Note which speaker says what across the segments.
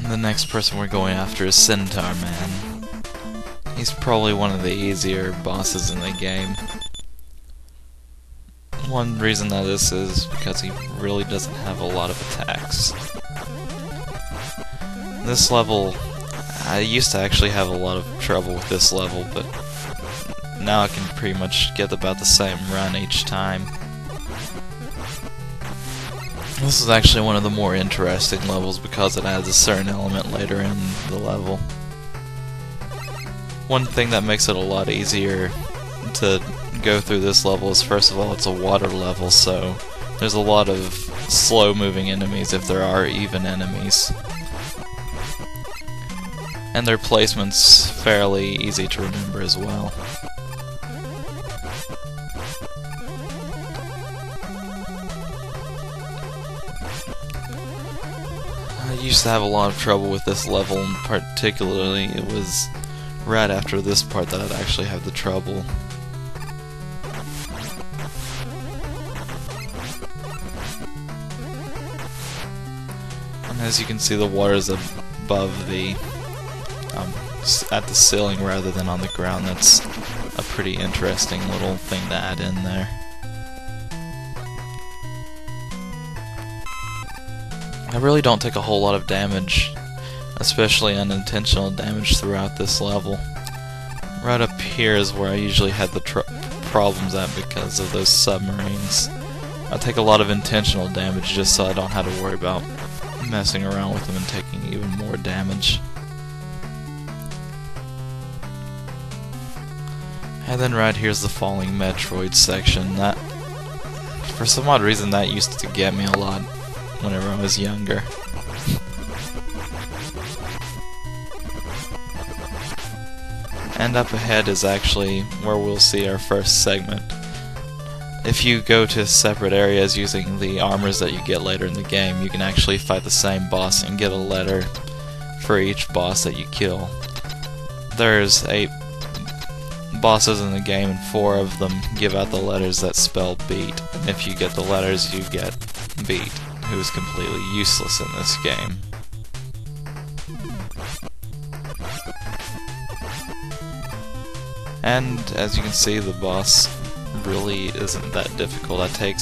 Speaker 1: The next person we're going after is Centaurman. He's probably one of the easier bosses in the game. One reason that this is because he really doesn't have a lot of attacks. This level, I used to actually have a lot of trouble with this level, but now I can pretty much get about the same run each time. This is actually one of the more interesting levels because it adds a certain element later in the level. One thing that makes it a lot easier to go through this level is, first of all, it's a water level, so there's a lot of slow-moving enemies if there are even enemies. And their placement's fairly easy to remember as well. I used to have a lot of trouble with this level, and particularly it was right after this part that I'd actually have the trouble. And as you can see, the water's above the at the ceiling rather than on the ground. That's a pretty interesting little thing to add in there. I really don't take a whole lot of damage, especially unintentional damage, throughout this level. Right up here is where I usually had the problems at because of those submarines. I take a lot of intentional damage just so I don't have to worry about messing around with them and taking even more damage. And then right here's the falling Metroid section. That, for some odd reason, that used to get me a lot whenever I was younger. And up ahead is actually where we'll see our first segment. If you go to separate areas using the armors that you get later in the game, you can actually fight the same boss and get a letter for each boss that you kill. There's 8 bosses in the game, and 4 of them give out the letters that spell beat. And if you get the letters, you get beat, who is completely useless in this game. And as you can see, the boss really isn't that difficult. I take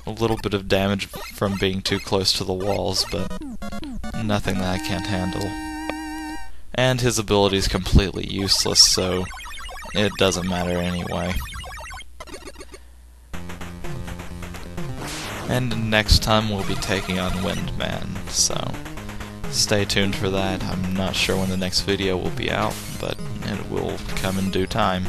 Speaker 1: a little bit of damage from being too close to the walls, but nothing that I can't handle. And his ability is completely useless, so it doesn't matter anyway. And next time we'll be taking on Windman, so stay tuned for that. I'm not sure when the next video will be out, but it will come in due time.